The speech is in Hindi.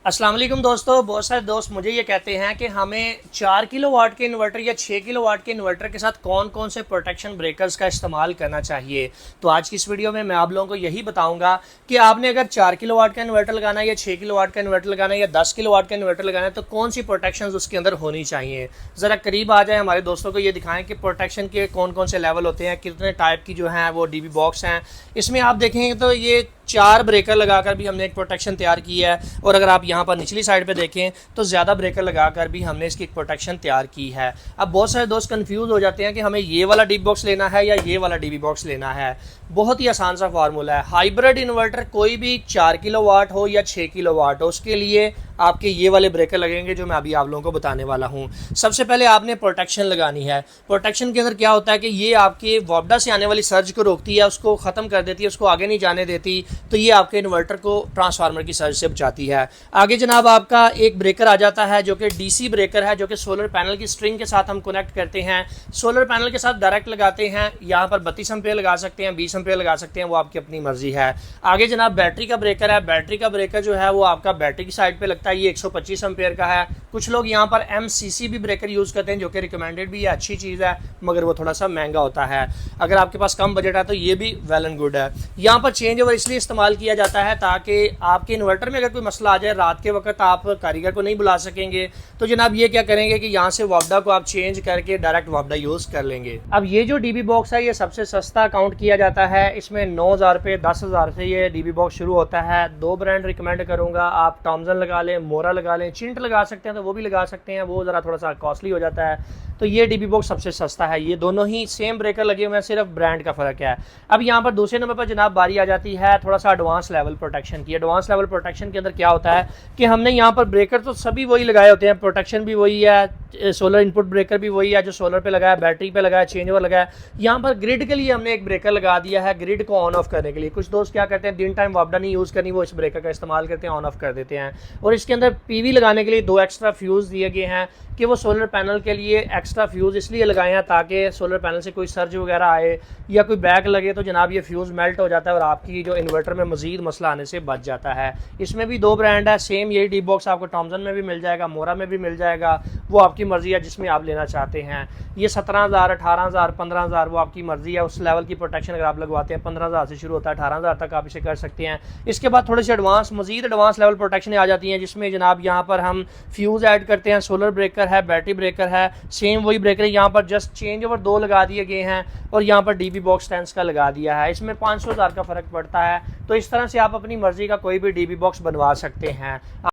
अस्सलाम वालेकुम दोस्तों। बहुत सारे दोस्त मुझे ये कहते हैं कि हमें 4 किलोवाट के इन्वर्टर या 6 किलोवाट के इन्वर्टर के साथ कौन कौन से प्रोटेक्शन ब्रेकर्स का इस्तेमाल करना चाहिए। तो आज की इस वीडियो में मैं आप लोगों को यही बताऊंगा कि आपने अगर 4 किलोवाट का इन्वर्टर लगाना है या 6 किलोवाट का इन्वर्टर लगाना है या 10 किलोवाट का इन्वर्टर लगाना है तो कौन सी प्रोटेक्शन उसके अंदर होनी चाहिए। ज़रा करीब आ जाए, हमारे दोस्तों को ये दिखाएं कि प्रोटेक्शन के कौन कौन से लेवल होते हैं, कितने टाइप की जो हैं वो डीबी बॉक्स हैं। इसमें आप देखेंगे तो ये 4 ब्रेकर लगाकर भी हमने एक प्रोटेक्शन तैयार की है, और अगर आप यहाँ पर निचली साइड पे देखें तो ज़्यादा ब्रेकर लगाकर भी हमने इसकी एक प्रोटेक्शन तैयार की है। अब बहुत सारे दोस्त कंफ्यूज हो जाते हैं कि हमें ये वाला डीबी बॉक्स लेना है या ये वाला डीबी बॉक्स लेना है। बहुत ही आसान सा फार्मूला है। हाइब्रिड इन्वर्टर कोई भी 4 किलोवाट हो या 6 किलोवाट हो, उसके लिए आपके ये वाले ब्रेकर लगेंगे जो मैं अभी आप लोगों को बताने वाला हूँ। सबसे पहले आपने प्रोटेक्शन लगानी है। प्रोटेक्शन के अंदर क्या होता है कि ये आपके वॉपडा से आने वाली सर्ज को रोकती है, उसको ख़त्म कर देती है, उसको आगे नहीं जाने देती। तो ये आपके इन्वर्टर को ट्रांसफार्मर की सर्ज से बचाती है। आगे जनाब आपका एक ब्रेकर आ जाता है जो कि डीसी ब्रेकर है, जो कि सोलर पैनल की स्ट्रिंग के साथ हम कनेक्ट करते हैं। सोलर पैनल के साथ डायरेक्ट लगाते हैं। यहाँ पर 32 एम्पीयर लगा सकते हैं, 20 एम्पीयर लगा सकते हैं, वो आपकी अपनी मर्जी है। आगे जनाब बैटरी का ब्रेकर है। बैटरी का ब्रेकर जो है वो आपका बैटरी की साइड पे लगता है, ये 125 एम्पीयर का है। कुछ लोग यहाँ पर MCC भी ब्रेकर यूज़ करते हैं जो कि रिकमेंडेड भी है, अच्छी चीज़ है, मगर वो थोड़ा सा महंगा होता है। अगर आपके पास कम बजट है तो ये भी वेल एंड गुड है। यहाँ पर चेंज ओवर इसलिए इस्तेमाल किया जाता है ताकि आपके इन्वर्टर में अगर कोई मसला आ जाए, रात के वक्त आप कारीगर को नहीं बुला सकेंगे, तो जनाब ये क्या करेंगे कि यहाँ से वापडा को आप चेंज करके डायरेक्ट वापडा यूज़ कर लेंगे। अब ये जो डीबी बॉक्स है ये सबसे सस्ता काउंट किया जाता है। इसमें 9,000 रुपये 10,000 से ये डीबी बॉक्स शुरू होता है। 2 ब्रांड रिकमेंड करूँगा, आप टॉमसन लगा लें, मोरा लगा लें, चिंट लगा सकते हैं तो वो भी लगा सकते हैं, वो ज़रा थोड़ा सा कॉस्टली हो जाता है। तो ये डीबी बॉक्स सबसे सस्ता है। ये दोनों ही सेम ब्रेकर लगे हुए हैं, सिर्फ ब्रांड का फ़र्क है। अब यहाँ पर दूसरे नंबर पर जनाब बारी आ जाती है थोड़ा सा एडवांस लेवल प्रोटेक्शन की। एडवांस लेवल प्रोटेक्शन के अंदर क्या होता है कि हमने यहाँ पर ब्रेकर तो सभी वही लगाए होते हैं, प्रोटेक्शन भी वही है, सोलर इनपुट ब्रेकर भी वही है जो सोलर पे लगाया, बैटरी पे लगाया, चेंज ओवर लगाया। यहाँ पर ग्रिड के लिए हमने एक ब्रेकर लगा दिया है, ग्रिड को ऑन ऑफ करने के लिए। कुछ दोस्त क्या करते हैं, दिन टाइम वापडा नहीं यूज़ करनी, वो इस ब्रेकर का इस्तेमाल करते हैं, ऑन ऑफ कर देते हैं। और इसके अंदर PV लगाने के लिए 2 एक्स्ट्रा फ्यूज़ दिए गए हैं कि वो सोलर पैनल के लिए एक्स्ट्रा फ्यूज़ इसलिए लगाए हैं ताकि सोलर पैनल से कोई सर्ज वगैरह आए या कोई बैक लगे तो जनाब ये फ्यूज़ मेल्ट हो जाता है और आपकी जो इन्वर्टर में मज़ीद मसला आने से बच जाता है। इसमें भी 2 ब्रांड है, सेम यही डी बॉक्स आपको टॉमसन में भी मिल जाएगा, मोरा में भी मिल जाएगा, वो आपकी मर्ज़ी है जिसमें आप लेना चाहते हैं। ये 17,000, 18,000, 15,000 वो आपकी मर्ज़ी है। उस लेवल की प्रोटेक्शन अगर आप लगवाते हैं 15,000 से शुरू होता है, 18,000 तक आप इसे कर सकते हैं। इसके बाद थोड़ी सी मज़ीद एडवांस लेवल प्रोटेक्शन आ जाती हैं जिसमें जनाब यहाँ पर हम फ्यूज़ ऐड करते हैं। सोलर ब्रेकर है, बैटरी ब्रेकर है, सेम वही ब्रेकर है। यहाँ पर जस्ट चेंज ओवर 2 लगा दिए गए हैं और यहाँ पर डीबी बॉक्स 10 का लगा दिया है। इसमें 500,000 का फ़र्क पड़ता है। तो इस तरह से आप अपनी मर्ज़ी का कोई भी डीबी बॉक्स बनवा सकते हैं।